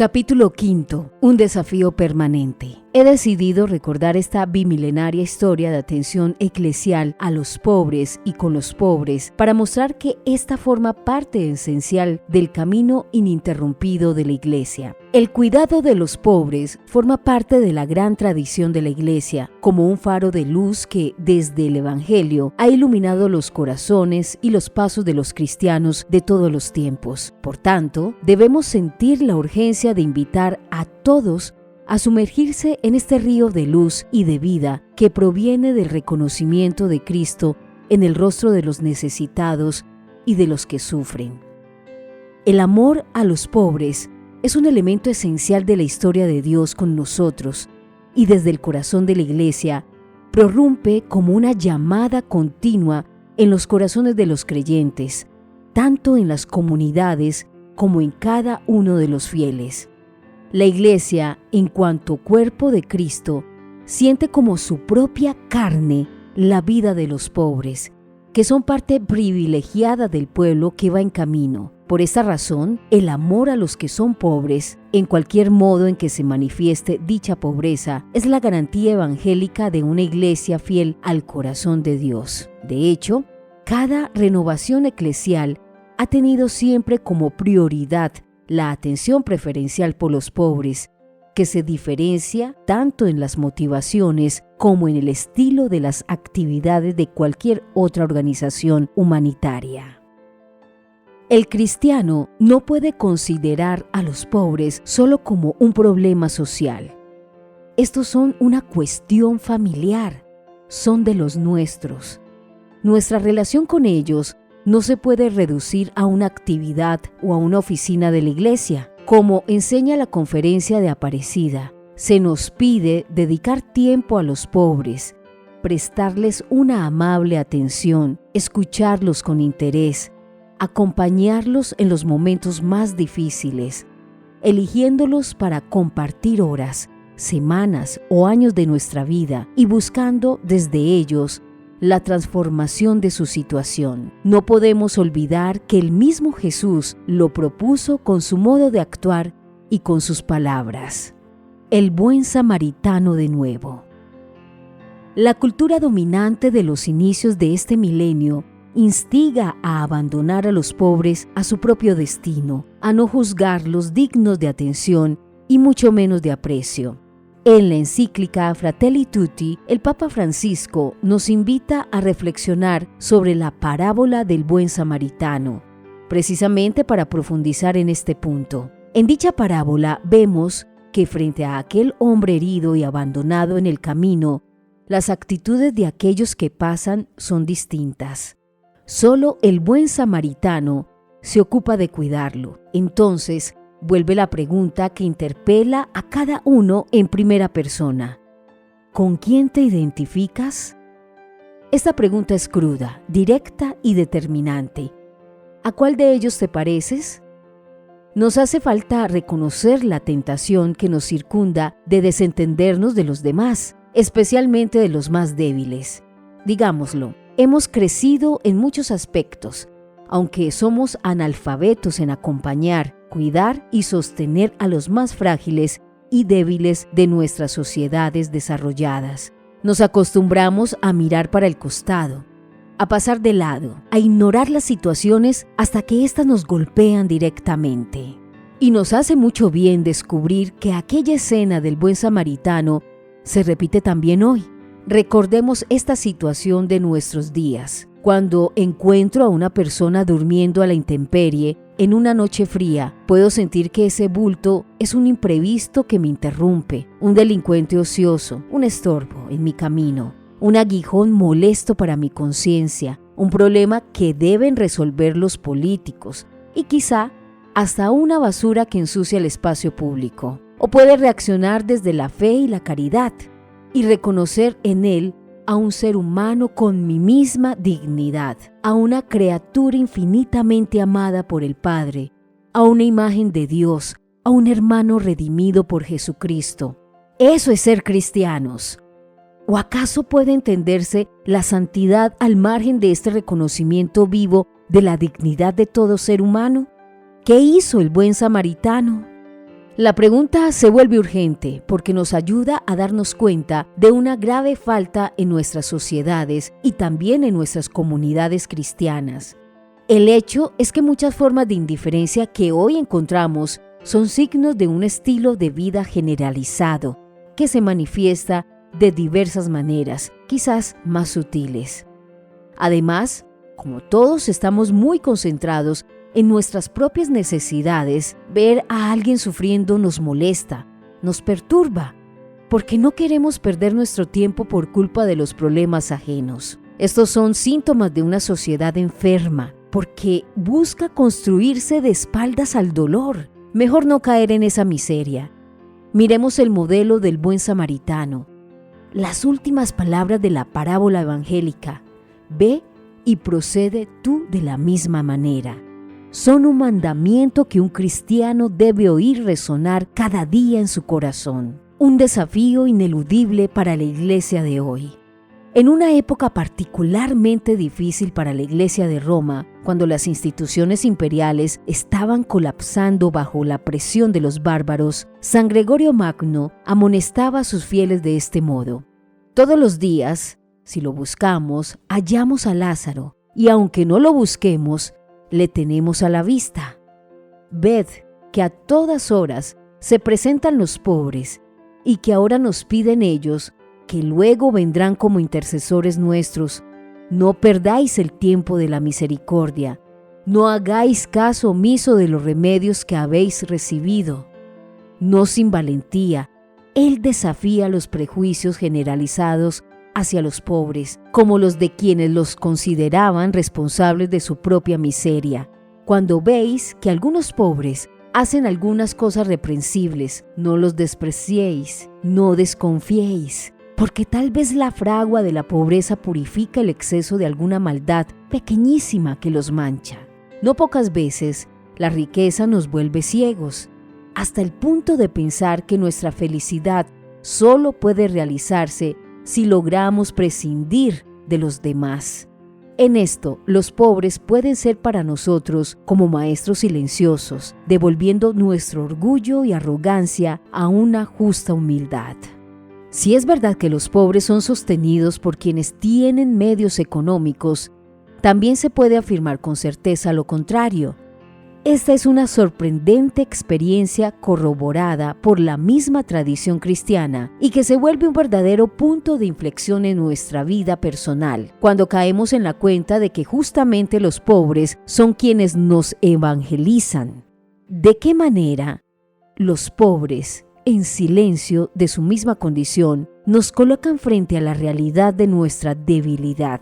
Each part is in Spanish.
Capítulo 5. Un desafío permanente. He decidido recordar esta bimilenaria historia de atención eclesial a los pobres y con los pobres para mostrar que esta forma parte esencial del camino ininterrumpido de la Iglesia. El cuidado de los pobres forma parte de la gran tradición de la Iglesia, como un faro de luz que, desde el Evangelio, ha iluminado los corazones y los pasos de los cristianos de todos los tiempos. Por tanto, debemos sentir la urgencia de invitar a todos a sumergirse en este río de luz y de vida que proviene del reconocimiento de Cristo en el rostro de los necesitados y de los que sufren. El amor a los pobres es un elemento esencial de la historia de Dios con nosotros y desde el corazón de la Iglesia prorrumpe como una llamada continua en los corazones de los creyentes, tanto en las comunidades como en cada uno de los fieles. La Iglesia, en cuanto cuerpo de Cristo, siente como su propia carne la vida de los pobres, que son parte privilegiada del pueblo que va en camino. Por esta razón, el amor a los que son pobres, en cualquier modo en que se manifieste dicha pobreza, es la garantía evangélica de una Iglesia fiel al corazón de Dios. De hecho, cada renovación eclesial ha tenido siempre como prioridad la atención preferencial por los pobres, que se diferencia tanto en las motivaciones como en el estilo de las actividades de cualquier otra organización humanitaria. El cristiano no puede considerar a los pobres solo como un problema social. Estos son una cuestión familiar, son de los nuestros. Nuestra relación con ellos no se puede reducir a una actividad o a una oficina de la Iglesia. Como enseña la Conferencia de Aparecida, se nos pide dedicar tiempo a los pobres, prestarles una amable atención, escucharlos con interés, acompañarlos en los momentos más difíciles, eligiéndolos para compartir horas, semanas o años de nuestra vida y buscando desde ellos la transformación de su situación. No podemos olvidar que el mismo Jesús lo propuso con su modo de actuar y con sus palabras. El buen samaritano de nuevo. La cultura dominante de los inicios de este milenio instiga a abandonar a los pobres a su propio destino, a no juzgarlos dignos de atención y mucho menos de aprecio. En la encíclica Fratelli Tutti, el Papa Francisco nos invita a reflexionar sobre la parábola del buen samaritano, precisamente para profundizar en este punto. En dicha parábola vemos que frente a aquel hombre herido y abandonado en el camino, las actitudes de aquellos que pasan son distintas. Solo el buen samaritano se ocupa de cuidarlo. Entonces, vuelve la pregunta que interpela a cada uno en primera persona. ¿Con quién te identificas? Esta pregunta es cruda, directa y determinante. ¿A cuál de ellos te pareces? Nos hace falta reconocer la tentación que nos circunda de desentendernos de los demás, especialmente de los más débiles. Digámoslo, hemos crecido en muchos aspectos, aunque somos analfabetos en acompañar, cuidar y sostener a los más frágiles y débiles de nuestras sociedades desarrolladas. Nos acostumbramos a mirar para el costado, a pasar de lado, a ignorar las situaciones hasta que éstas nos golpean directamente. Y nos hace mucho bien descubrir que aquella escena del buen samaritano se repite también hoy. Recordemos esta situación de nuestros días. Cuando encuentro a una persona durmiendo a la intemperie en una noche fría, puedo sentir que ese bulto es un imprevisto que me interrumpe, un delincuente ocioso, un estorbo en mi camino, un aguijón molesto para mi conciencia, un problema que deben resolver los políticos y quizá hasta una basura que ensucia el espacio público. O puede reaccionar desde la fe y la caridad y reconocer en él a un ser humano con mi misma dignidad, a una criatura infinitamente amada por el Padre, a una imagen de Dios, a un hermano redimido por Jesucristo. Eso es ser cristianos. ¿O acaso puede entenderse la santidad al margen de este reconocimiento vivo de la dignidad de todo ser humano? ¿Qué hizo el buen samaritano? La pregunta se vuelve urgente porque nos ayuda a darnos cuenta de una grave falta en nuestras sociedades y también en nuestras comunidades cristianas. El hecho es que muchas formas de indiferencia que hoy encontramos son signos de un estilo de vida generalizado que se manifiesta de diversas maneras, quizás más sutiles. Además, como todos estamos muy concentrados en nuestras propias necesidades, ver a alguien sufriendo nos molesta, nos perturba, porque no queremos perder nuestro tiempo por culpa de los problemas ajenos. Estos son síntomas de una sociedad enferma, porque busca construirse de espaldas al dolor. Mejor no caer en esa miseria. Miremos el modelo del buen samaritano. Las últimas palabras de la parábola evangélica: ve y procede tú de la misma manera. Son un mandamiento que un cristiano debe oír resonar cada día en su corazón. Un desafío ineludible para la iglesia de hoy. En una época particularmente difícil para la iglesia de Roma, cuando las instituciones imperiales estaban colapsando bajo la presión de los bárbaros, San Gregorio Magno amonestaba a sus fieles de este modo: todos los días, si lo buscamos, hallamos a Lázaro, y aunque no lo busquemos, le tenemos a la vista. Ved que a todas horas se presentan los pobres, y que ahora nos piden ellos, que luego vendrán como intercesores nuestros. No perdáis el tiempo de la misericordia, no hagáis caso omiso de los remedios que habéis recibido. No sin valentía, él desafía los prejuicios generalizados hacia los pobres, como los de quienes los consideraban responsables de su propia miseria. Cuando veis que algunos pobres hacen algunas cosas reprensibles, no los despreciéis, no desconfiéis, porque tal vez la fragua de la pobreza purifica el exceso de alguna maldad pequeñísima que los mancha. No pocas veces la riqueza nos vuelve ciegos, hasta el punto de pensar que nuestra felicidad solo puede realizarse si logramos prescindir de los demás. En esto, los pobres pueden ser para nosotros como maestros silenciosos, devolviendo nuestro orgullo y arrogancia a una justa humildad. Si es verdad que los pobres son sostenidos por quienes tienen medios económicos, también se puede afirmar con certeza lo contrario. Esta es una sorprendente experiencia corroborada por la misma tradición cristiana y que se vuelve un verdadero punto de inflexión en nuestra vida personal, cuando caemos en la cuenta de que justamente los pobres son quienes nos evangelizan. ¿De qué manera los pobres, en silencio de su misma condición, nos colocan frente a la realidad de nuestra debilidad?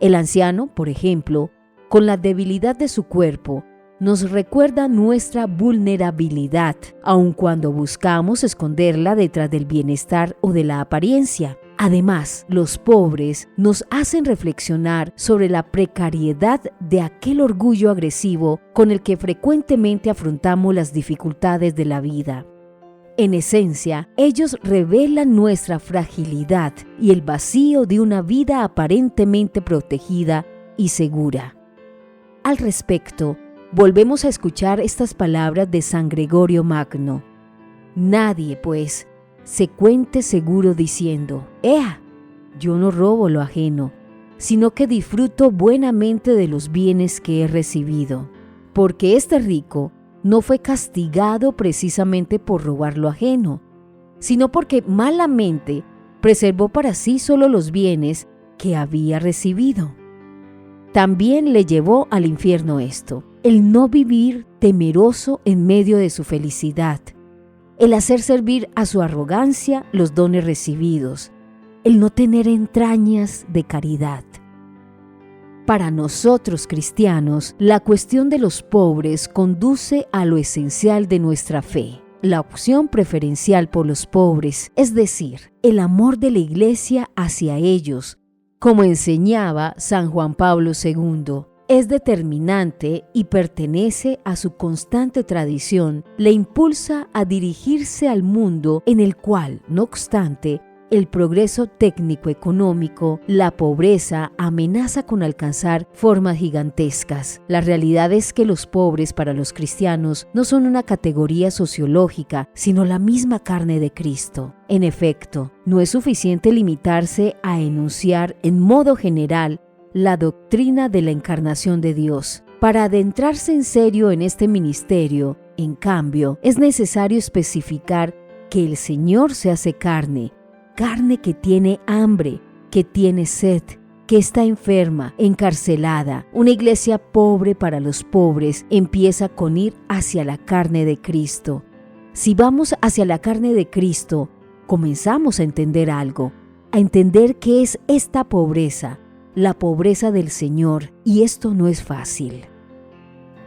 El anciano, por ejemplo, con la debilidad de su cuerpo, nos recuerda nuestra vulnerabilidad, aun cuando buscamos esconderla detrás del bienestar o de la apariencia. Además, los pobres nos hacen reflexionar sobre la precariedad de aquel orgullo agresivo con el que frecuentemente afrontamos las dificultades de la vida. En esencia, ellos revelan nuestra fragilidad y el vacío de una vida aparentemente protegida y segura. Al respecto, volvemos a escuchar estas palabras de San Gregorio Magno. Nadie, pues, se cuente seguro diciendo: ¡Ea! Yo no robo lo ajeno, sino que disfruto buenamente de los bienes que he recibido. Porque este rico no fue castigado precisamente por robar lo ajeno, sino porque malamente preservó para sí solo los bienes que había recibido. También le llevó al infierno esto: el no vivir temeroso en medio de su felicidad, el hacer servir a su arrogancia los dones recibidos, el no tener entrañas de caridad. Para nosotros cristianos, la cuestión de los pobres conduce a lo esencial de nuestra fe, la opción preferencial por los pobres, es decir, el amor de la Iglesia hacia ellos, como enseñaba San Juan Pablo II. Es determinante y pertenece a su constante tradición, le impulsa a dirigirse al mundo en el cual, no obstante, el progreso técnico-económico, la pobreza amenaza con alcanzar formas gigantescas. La realidad es que los pobres para los cristianos no son una categoría sociológica, sino la misma carne de Cristo. En efecto, no es suficiente limitarse a enunciar en modo general la doctrina de la encarnación de Dios. Para adentrarse en serio en este ministerio, en cambio, es necesario especificar que el Señor se hace carne que tiene hambre, que tiene sed, que está enferma, encarcelada. Una iglesia pobre para los pobres empieza con ir hacia la carne de Cristo. Si vamos hacia la carne de Cristo, comenzamos a entender algo, a entender qué es esta pobreza, la pobreza del Señor, y esto no es fácil.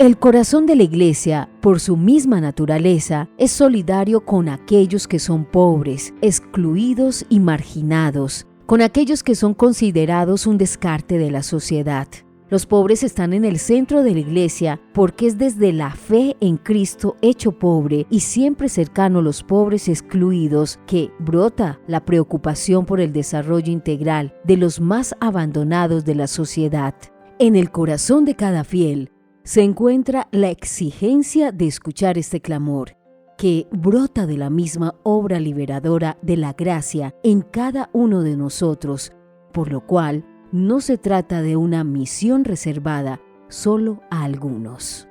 El corazón de la iglesia, por su misma naturaleza, es solidario con aquellos que son pobres, excluidos y marginados, con aquellos que son considerados un descarte de la sociedad. Los pobres están en el centro de la iglesia porque es desde la fe en Cristo hecho pobre y siempre cercano a los pobres excluidos que brota la preocupación por el desarrollo integral de los más abandonados de la sociedad. En el corazón de cada fiel se encuentra la exigencia de escuchar este clamor, que brota de la misma obra liberadora de la gracia en cada uno de nosotros, por lo cual no se trata de una misión reservada solo a algunos.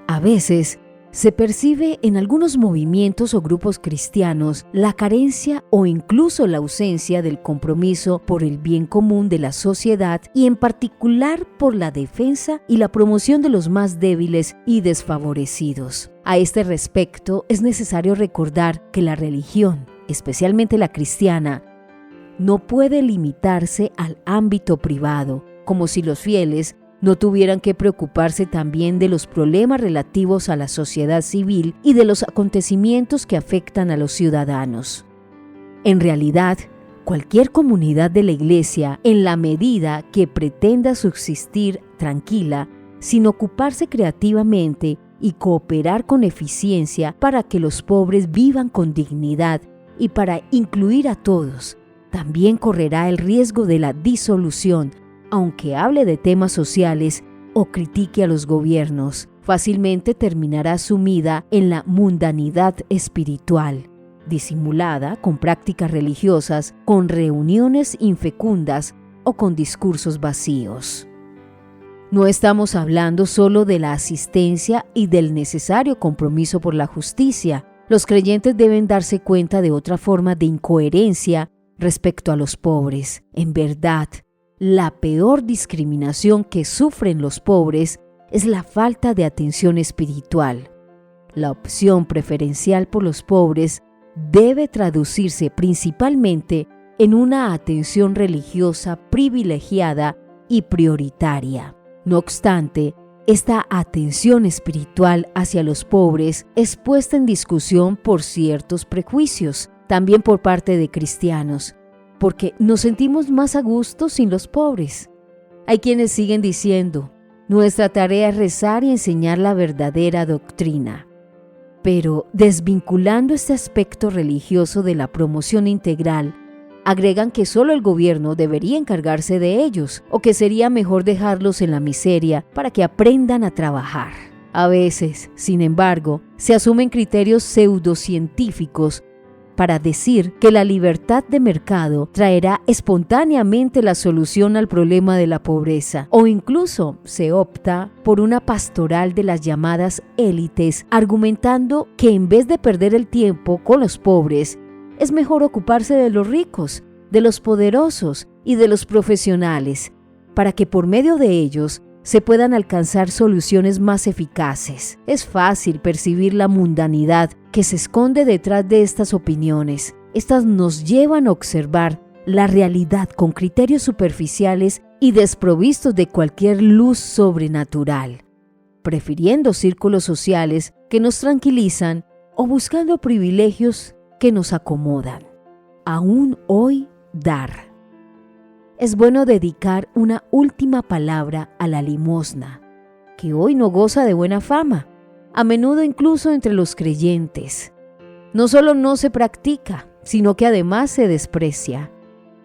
A veces, se percibe en algunos movimientos o grupos cristianos la carencia o incluso la ausencia del compromiso por el bien común de la sociedad y en particular por la defensa y la promoción de los más débiles y desfavorecidos. A este respecto, es necesario recordar que la religión, especialmente la cristiana, no puede limitarse al ámbito privado, como si los fieles no tuvieran que preocuparse también de los problemas relativos a la sociedad civil y de los acontecimientos que afectan a los ciudadanos. En realidad, cualquier comunidad de la Iglesia, en la medida que pretenda subsistir tranquila, sin ocuparse creativamente y cooperar con eficiencia para que los pobres vivan con dignidad y para incluir a todos, también correrá el riesgo de la disolución, aunque hable de temas sociales o critique a los gobiernos. Fácilmente terminará sumida en la mundanidad espiritual, disimulada con prácticas religiosas, con reuniones infecundas o con discursos vacíos. No estamos hablando solo de la asistencia y del necesario compromiso por la justicia. Los creyentes deben darse cuenta de otra forma de incoherencia respecto a los pobres. En verdad, la peor discriminación que sufren los pobres es la falta de atención espiritual. La opción preferencial por los pobres debe traducirse principalmente en una atención religiosa privilegiada y prioritaria. No obstante, esta atención espiritual hacia los pobres es puesta en discusión por ciertos prejuicios, también por parte de cristianos, porque nos sentimos más a gusto sin los pobres. Hay quienes siguen diciendo, nuestra tarea es rezar y enseñar la verdadera doctrina. Pero desvinculando este aspecto religioso de la promoción integral, agregan que solo el gobierno debería encargarse de ellos o que sería mejor dejarlos en la miseria para que aprendan a trabajar. A veces, sin embargo, se asumen criterios pseudocientíficos para decir que la libertad de mercado traerá espontáneamente la solución al problema de la pobreza, o incluso se opta por una pastoral de las llamadas élites, argumentando que en vez de perder el tiempo con los pobres, es mejor ocuparse de los ricos, de los poderosos y de los profesionales, para que por medio de ellos se puedan alcanzar soluciones más eficaces. Es fácil percibir la mundanidad que se esconde detrás de estas opiniones. Estas nos llevan a observar la realidad con criterios superficiales y desprovistos de cualquier luz sobrenatural, prefiriendo círculos sociales que nos tranquilizan o buscando privilegios que nos acomodan. Aún hoy, dar. Es bueno dedicar una última palabra a la limosna, que hoy no goza de buena fama, a menudo incluso entre los creyentes. No solo no se practica, sino que además se desprecia.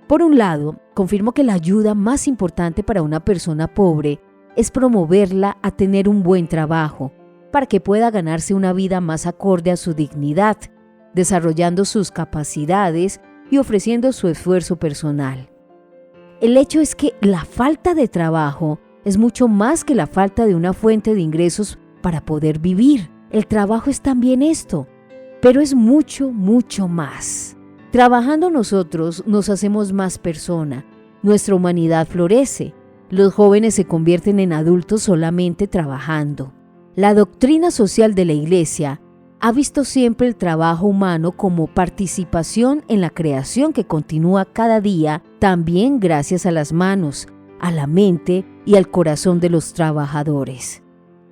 Por un lado, confirmo que la ayuda más importante para una persona pobre es promoverla a tener un buen trabajo, para que pueda ganarse una vida más acorde a su dignidad, desarrollando sus capacidades y ofreciendo su esfuerzo personal. El hecho es que la falta de trabajo es mucho más que la falta de una fuente de ingresos para poder vivir. El trabajo es también esto, pero es mucho, mucho más. Trabajando nosotros nos hacemos más persona, nuestra humanidad florece, los jóvenes se convierten en adultos solamente trabajando. La doctrina social de la Iglesia ha visto siempre el trabajo humano como participación en la creación que continúa cada día, también gracias a las manos, a la mente y al corazón de los trabajadores.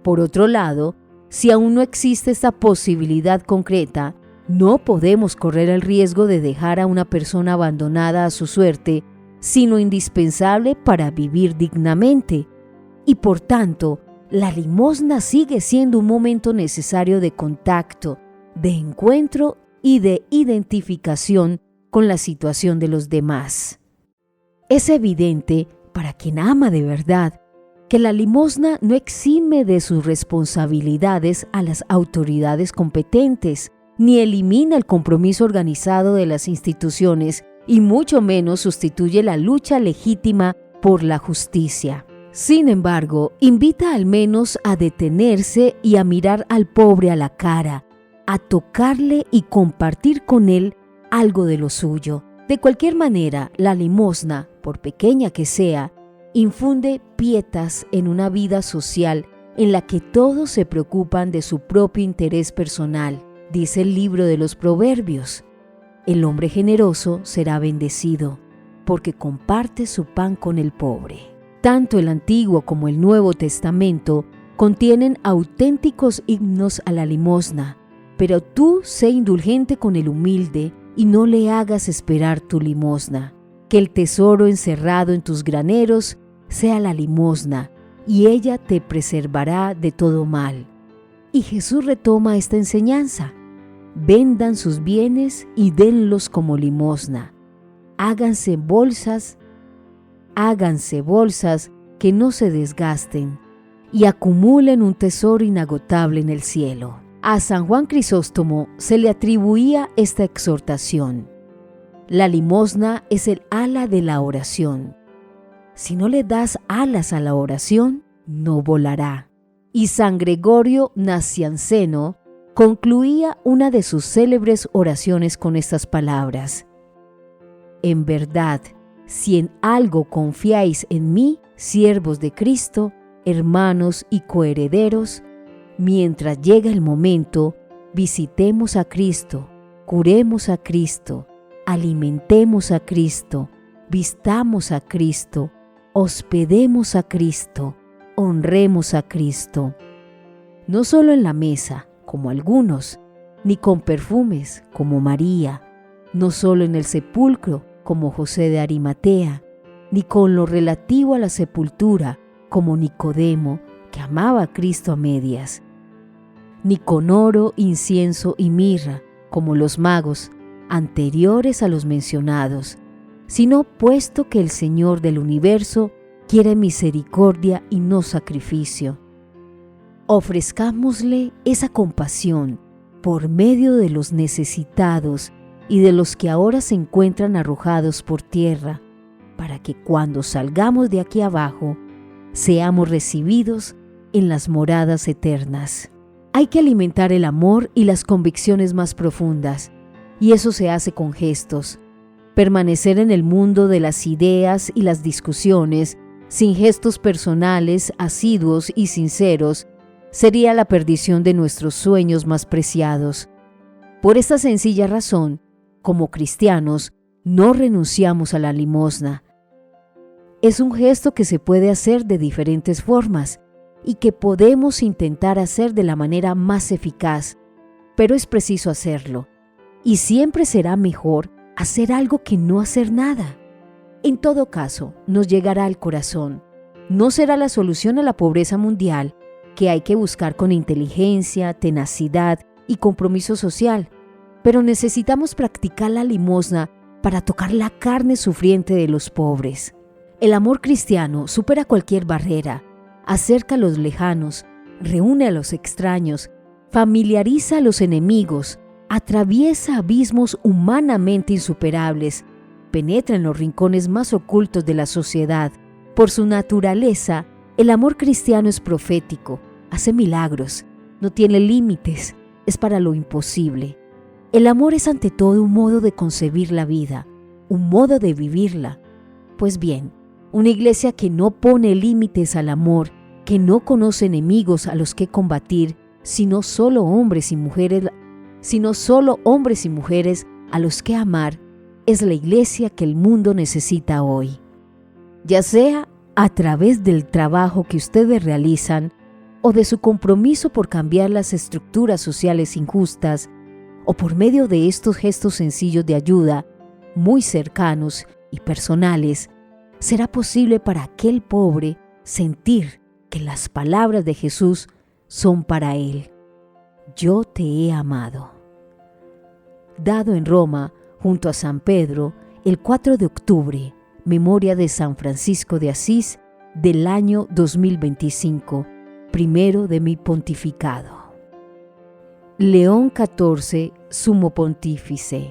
Por otro lado, si aún no existe esta posibilidad concreta, no podemos correr el riesgo de dejar a una persona abandonada a su suerte, sino indispensable para vivir dignamente. Y por tanto, la limosna sigue siendo un momento necesario de contacto, de encuentro y de identificación con la situación de los demás. Es evidente, para quien ama de verdad, que la limosna no exime de sus responsabilidades a las autoridades competentes, ni elimina el compromiso organizado de las instituciones, y mucho menos sustituye la lucha legítima por la justicia. Sin embargo, invita al menos a detenerse y a mirar al pobre a la cara, a tocarle y compartir con él algo de lo suyo. De cualquier manera, la limosna, por pequeña que sea, infunde pietas en una vida social en la que todos se preocupan de su propio interés personal. Dice el libro de los Proverbios: el hombre generoso será bendecido, porque comparte su pan con el pobre. Tanto el Antiguo como el Nuevo Testamento contienen auténticos himnos a la limosna, pero tú sé indulgente con el humilde y no le hagas esperar tu limosna. Que el tesoro encerrado en tus graneros sea la limosna, y ella te preservará de todo mal. Y Jesús retoma esta enseñanza: vendan sus bienes y denlos como limosna. Háganse bolsas que no se desgasten y acumulen un tesoro inagotable en el cielo. A San Juan Crisóstomo se le atribuía esta exhortación: la limosna es el ala de la oración. Si no le das alas a la oración, no volará. Y San Gregorio Nacianceno concluía una de sus célebres oraciones con estas palabras: en verdad, si en algo confiáis en mí, siervos de Cristo, hermanos y coherederos, mientras llega el momento, visitemos a Cristo, curemos a Cristo, alimentemos a Cristo, vistamos a Cristo, hospedemos a Cristo, honremos a Cristo. No solo en la mesa, como algunos, ni con perfumes, como María, no solo en el sepulcro, como José de Arimatea, ni con lo relativo a la sepultura, como Nicodemo, que amaba a Cristo a medias, ni con oro, incienso y mirra, como los magos, anteriores a los mencionados, sino puesto que el Señor del universo quiere misericordia y no sacrificio. Ofrezcámosle esa compasión por medio de los necesitados y de los que ahora se encuentran arrojados por tierra, para que cuando salgamos de aquí abajo, seamos recibidos en las moradas eternas. Hay que alimentar el amor y las convicciones más profundas, y eso se hace con gestos. Permanecer en el mundo de las ideas y las discusiones, sin gestos personales, asiduos y sinceros, sería la perdición de nuestros sueños más preciados. Por esta sencilla razón, como cristianos, no renunciamos a la limosna. Es un gesto que se puede hacer de diferentes formas y que podemos intentar hacer de la manera más eficaz, pero es preciso hacerlo. Y siempre será mejor hacer algo que no hacer nada. En todo caso, nos llegará al corazón. No será la solución a la pobreza mundial, que hay que buscar con inteligencia, tenacidad y compromiso social, pero necesitamos practicar la limosna para tocar la carne sufriente de los pobres. El amor cristiano supera cualquier barrera, acerca a los lejanos, reúne a los extraños, familiariza a los enemigos, atraviesa abismos humanamente insuperables, penetra en los rincones más ocultos de la sociedad. Por su naturaleza, el amor cristiano es profético, hace milagros, no tiene límites, es para lo imposible. El amor es ante todo un modo de concebir la vida, un modo de vivirla. Pues bien, una iglesia que no pone límites al amor, que no conoce enemigos a los que combatir, sino solo hombres y mujeres a los que amar, es la iglesia que el mundo necesita hoy. Ya sea a través del trabajo que ustedes realizan o de su compromiso por cambiar las estructuras sociales injustas, o por medio de estos gestos sencillos de ayuda, muy cercanos y personales, será posible para aquel pobre sentir que las palabras de Jesús son para él. Yo te he amado. Dado en Roma, junto a San Pedro, el 4 de octubre, memoria de San Francisco de Asís, del año 2025, primero de mi pontificado. León XIV, Sumo Pontífice.